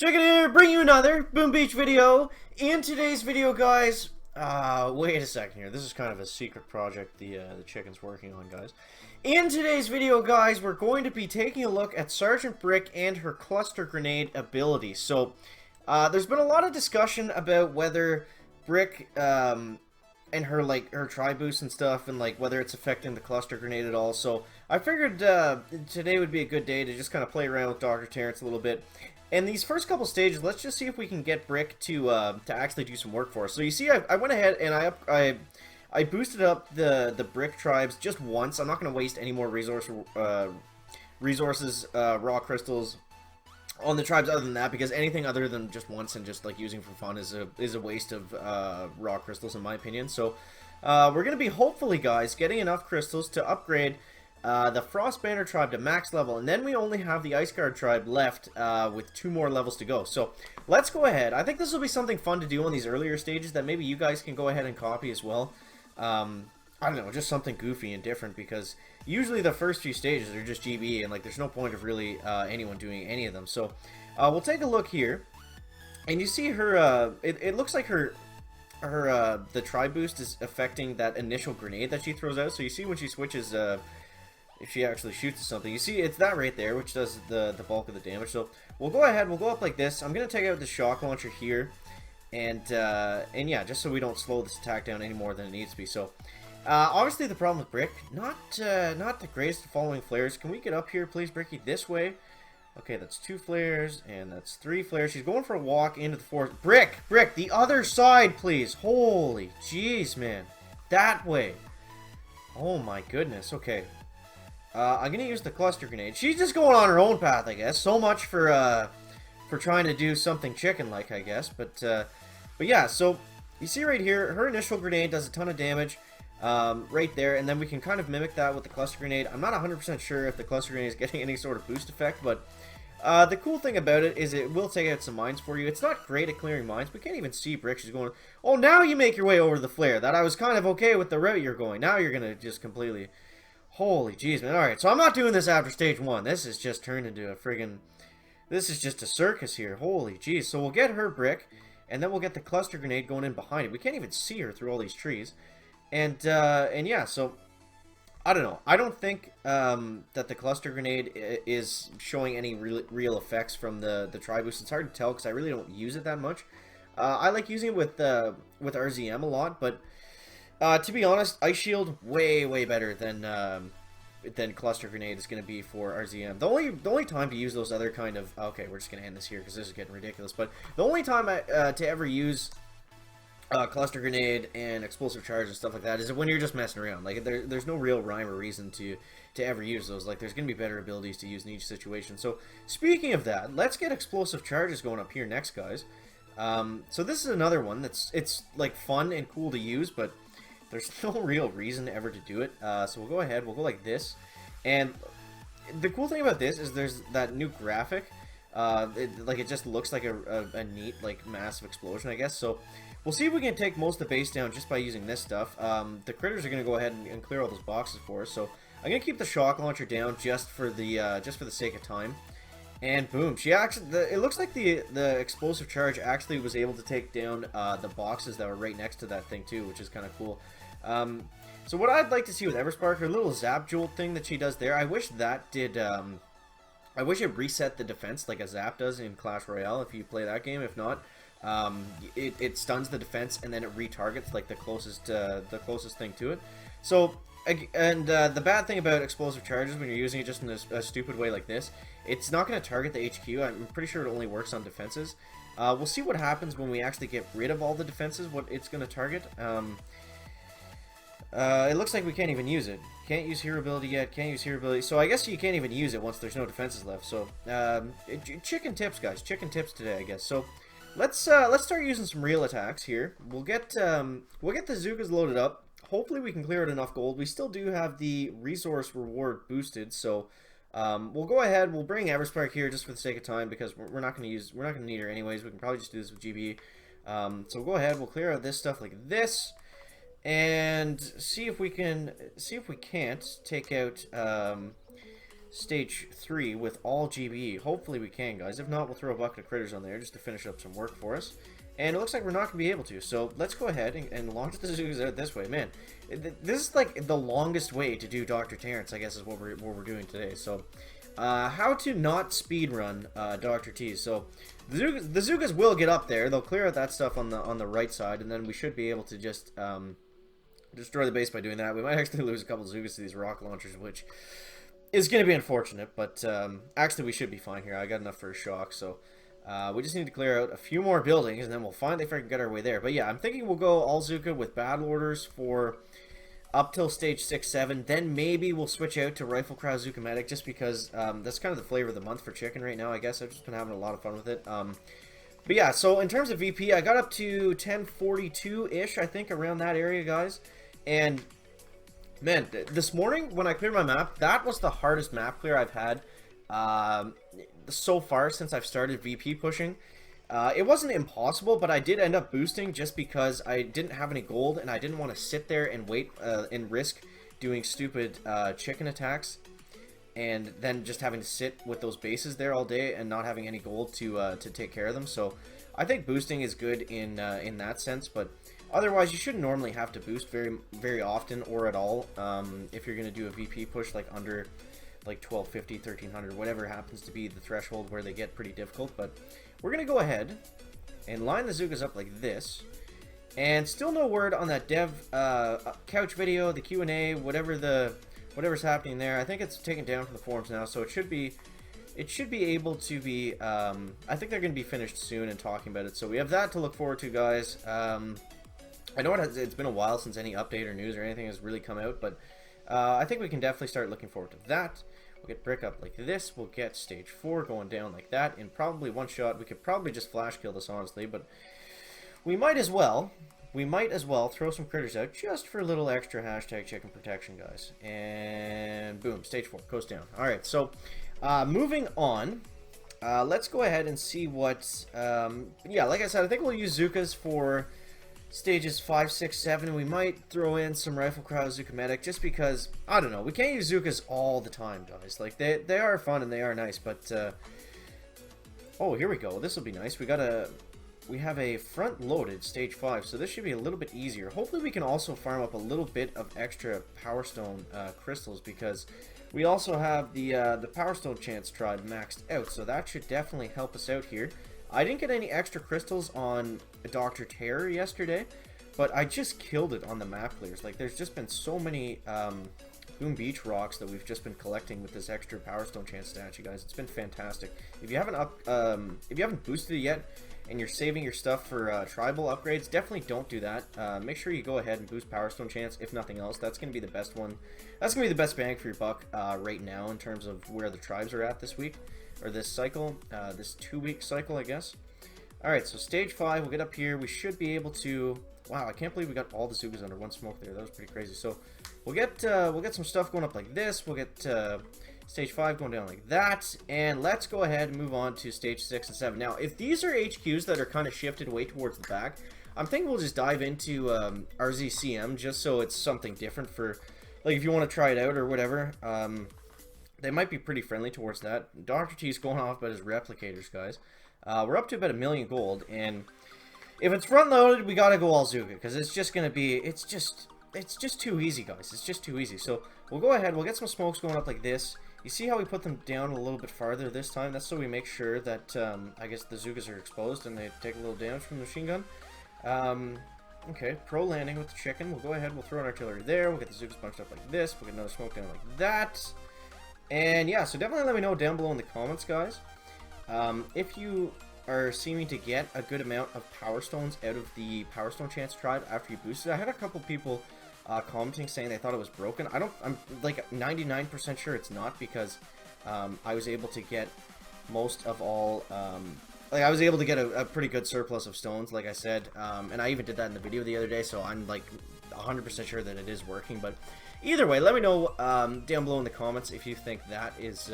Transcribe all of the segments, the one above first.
Chicken here, bring you another Boom Beach video. In today's video, guys, wait a second here. This is kind of a secret project the chicken's working on, guys. In today's video, guys, we're going to be taking a look at Sergeant Brick and her cluster grenade ability. So, there's been a lot of discussion about whether Brick, and her tri boost and stuff, and like whether it's affecting the cluster grenade at all. So I figured today would be a good day to just kind of play around with Dr. Terrence a little bit. And these first couple stages, let's just see if we can get Brick to actually do some work for us. So you see, I went ahead and I boosted up the Brick tribes just once. I'm not going to waste any more resources, raw crystals on the tribes other than that, because anything other than just once and just like using for fun is a waste of raw crystals in my opinion. So we're gonna be hopefully, guys, getting enough crystals to upgrade the Frost Banner tribe to max level, and then we only have the Ice Guard tribe left with 2 more levels to go. So let's go ahead. I think this will be something fun to do on these earlier stages that maybe you guys can go ahead and copy as well. I don't know, just something goofy and different, because usually the first few stages are just GB, and like there's no point of really anyone doing any of them. So we'll take a look here, and you see her. It looks like her the tri boost is affecting that initial grenade that she throws out. So you see when she switches, if she actually shoots something, you see it's that right there, which does the bulk of the damage. So we'll go ahead, we'll go up like this. I'm gonna take out the shock launcher here, and yeah, just so we don't slow this attack down any more than it needs to be. So. Obviously the problem with Brick, not the greatest at following flares. Can we get up here, please, Bricky? This way. Okay, that's 2 flares, and that's 3 flares. She's going for a walk into the forest. Brick, the other side, please. Holy jeez, man. That way. Oh my goodness. Okay. I'm gonna use the cluster grenade. She's just going on her own path, I guess. So much for trying to do something chicken-like, I guess. But yeah, so you see right here, her initial grenade does a ton of damage. Right there, and then we can kind of mimic that with the cluster grenade. I'm not 100% sure if the cluster grenade is getting any sort of boost effect, but the cool thing about it is it will take out some mines for you. It's not great at clearing mines. We can't even see Brick. She's going, oh, now you make your way over the flare. That I was kind of okay with the route you're going. Now you're going to just completely... Holy jeez, man. Alright, so I'm not doing this after stage 1. This is just turned into a friggin... This is just a circus here. Holy jeez. So we'll get her Brick, and then we'll get the cluster grenade going in behind it. We can't even see her through all these trees. And yeah, so, I don't know. I don't think that the cluster grenade is showing any real effects from the tri-boost. It's hard to tell because I really don't use it that much. I like using it with RZM a lot, but to be honest, Ice Shield way better than cluster grenade is going to be for RZM. The only time to use those other kind of... Okay, we're just going to end this here because this is getting ridiculous. But the only time to ever use... cluster grenade and explosive charge and stuff like that is when you're just messing around. Like there's no real rhyme or reason to ever use those. Like there's gonna be better abilities to use in each situation. So speaking of that, let's get explosive charges going up here next, guys. So this is another one it's like fun and cool to use, but there's no real reason ever to do it. So we'll go ahead, we'll go like this, and the cool thing about this is there's that new graphic. It just looks like a neat, like, massive explosion, I guess. So we'll see if we can take most of the base down just by using this stuff. The critters are going to go ahead and clear all those boxes for us. So I'm going to keep the shock launcher down just for the sake of time. And boom, she actually, it looks like the explosive charge actually was able to take down the boxes that were right next to that thing too, which is kind of cool. So what I'd like to see with Everspark, her little zap jolt thing that she does there, I wish that did... I wish it reset the defense like a zap does in Clash Royale if you play that game. If not, it stuns the defense and then it retargets like the closest thing to it. So, and the bad thing about explosive charges when you're using it just in a stupid way like this, it's not going to target the HQ. I'm pretty sure it only works on defenses. We'll see what happens when we actually get rid of all the defenses, what it's going to target. It looks like we can't even use it. Can't use hero ability yet. Can't use hero ability. So I guess you can't even use it once there's no defenses left. So chicken tips, guys. Chicken tips today, I guess. So let's start using some real attacks here. We'll get the Zookas loaded up. Hopefully we can clear out enough gold. We still do have the resource reward boosted. So we'll go ahead. We'll bring Everspark here just for the sake of time because we're not going to need her anyways. We can probably just do this with GB. So we'll go ahead. We'll clear out this stuff like this. And see if we can't take out stage 3 with all GBE. Hopefully we can, guys. If not, we'll throw a bucket of critters on there just to finish up some work for us. And it looks like we're not going to be able to. So let's go ahead and launch the Zoogas out this way. Man, this is like the longest way to do Dr. Terrence, I guess, is what we're doing today. So how to not speedrun Dr. T. So the Zoogas will get up there. They'll clear out that stuff on the right side, and then we should be able to just destroy the base by doing that. We might actually lose a couple Zoogas to these rock launchers, which is going to be unfortunate. But actually, we should be fine here. I got enough for a shock, so we just need to clear out a few more buildings, and then we'll finally freaking get our way there. But yeah, I'm thinking we'll go all Zuka with battle orders for up till stage 6, 7. Then maybe we'll switch out to Rifle Crowd Zuka Medic, just because that's kind of the flavor of the month for chicken right now, I guess. I've just been having a lot of fun with it. But yeah, so in terms of VP, I got up to 1042-ish, I think, around that area, guys. And man, this morning when I cleared my map, that was the hardest map clear I've had so far since I've started VP pushing. It wasn't impossible, but I did end up boosting just because I didn't have any gold and I didn't want to sit there and wait and risk doing stupid chicken attacks and then just having to sit with those bases there all day and not having any gold to take care of them. So I think boosting is good in that sense, but otherwise you shouldn't normally have to boost very often or at all if you're going to do a VP push like under like 1250, 1300, whatever happens to be the threshold where they get pretty difficult. But we're going to go ahead and line the Zoogas up like this. And still no word on that dev couch video, the Q&A, whatever's happening there. I think it's taken down from the forums now, so it should be able to be, I think they're going to be finished soon and talking about it. So we have that to look forward to, guys. I know it's been a while since any update or news or anything has really come out, but I think we can definitely start looking forward to that. We'll get brick up like this. We'll get stage 4 going down like that in probably one shot. We could probably just flash kill this, honestly, but we might as well throw some critters out just for a little extra hashtag chicken protection, guys. And boom, stage 4 goes down. Alright, so moving on. Let's go ahead and see what, yeah, like I said, I think we'll use Zookas for stages 5, 6, 7. We might throw in some Rifle Crowd Zuka Medic just because, I don't know, we can't use Zookas all the time, guys. Like, they are fun and they are nice, but, oh, here we go. This will be nice. We have a front-loaded stage 5, so this should be a little bit easier. Hopefully we can also farm up a little bit of extra Power Stone crystals, because we also have the Power Stone Chance tribe maxed out, so that should definitely help us out here. I didn't get any extra crystals on Dr. Terror yesterday, but I just killed it on the map clears. Like, there's just been so many Boom Beach rocks that we've just been collecting with this extra Power Stone Chance statue, guys. It's been fantastic. If you haven't boosted it yet and you're saving your stuff for tribal upgrades, definitely don't do that. Make sure you go ahead and boost Power Stone Chance, if nothing else. That's going to be the best one. That's going to be the best bang for your buck right now in terms of where the tribes are at this week. Or this cycle, this 2-week cycle, I guess. Alright, so stage 5, we'll get up here. We should be able to... Wow, I can't believe we got all the Zoogas under one smoke there. That was pretty crazy. So, we'll get some stuff going up like this. We'll get stage 5 going down like that. And let's go ahead and move on to stage 6 and 7. Now, if these are HQs that are kind of shifted way towards the back, I'm thinking we'll just dive into RZCM just so it's something different for... Like, if you want to try it out or whatever. They might be pretty friendly towards that. Dr. T's going off about his replicators, guys. We're up to about 1 million gold, and if it's front-loaded, we gotta go all Zuka, because it's just gonna be, it's just too easy, guys. It's just too easy. So we'll go ahead, we'll get some smokes going up like this. You see how we put them down a little bit farther this time? That's so we make sure that, I guess the Zukas are exposed and they take a little damage from the machine gun. Okay, pro landing with the chicken. We'll go ahead, we'll throw an artillery there. We'll get the Zukas bunched up like this. We'll get another smoke down like that. And yeah, so definitely let me know down below in the comments, guys, if you are seeming to get a good amount of Power Stones out of the Power Stone Chance tribe after you boosted. I had a couple people commenting saying they thought it was broken. I'm like 99% sure it's not, because I was able to get most of all, like I was able to get a pretty good surplus of stones, like I said, and I even did that in the video the other day, so I'm like 100% sure that it is working. But either way, let me know down below in the comments if you think that is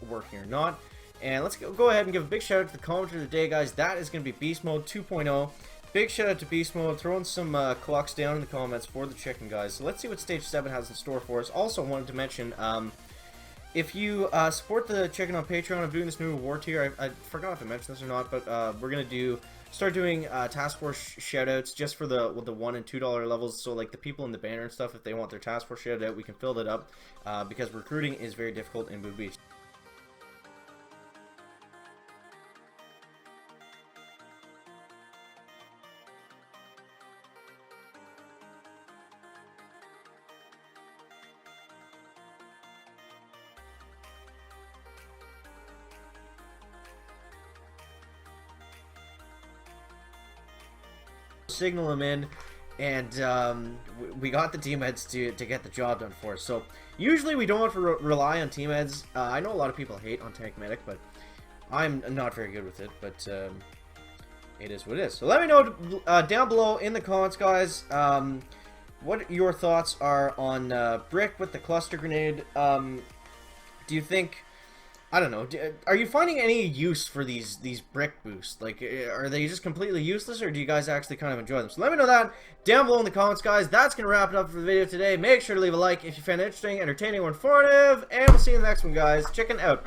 working or not. And let's go ahead and give a big shout out to the commenter of the day, guys. That is going to be Beast Mode 2.0. Big shout out to Beast Mode, throwing some clocks down in the comments for the chicken, guys. So let's see what Stage 7 has in store for us. Also wanted to mention, if you support the chicken on Patreon, I'm doing this new reward tier. I forgot if I mentioned this or not, but we're gonna start doing task force shoutouts just for the $1 and $2 levels. So like the people in the banner and stuff, if they want their task force shoutout, we can fill that up because recruiting is very difficult in Boo Beach. Signal him in, and we got the team heads to get the job done for us. So usually we don't have to rely on team heads. I know a lot of people hate on tank medic, but I'm not very good with it. But it is what it is. So let me know down below in the comments, guys, what your thoughts are on Brick with the cluster grenade. Do you think, I don't know, are you finding any use for these brick boosts? Like, are they just completely useless, or do you guys actually kind of enjoy them? So let me know that down below in the comments, guys. That's going to wrap it up for the video today. Make sure to leave a like if you found it interesting, entertaining, or informative, and we'll see you in the next one, guys. Chicken out.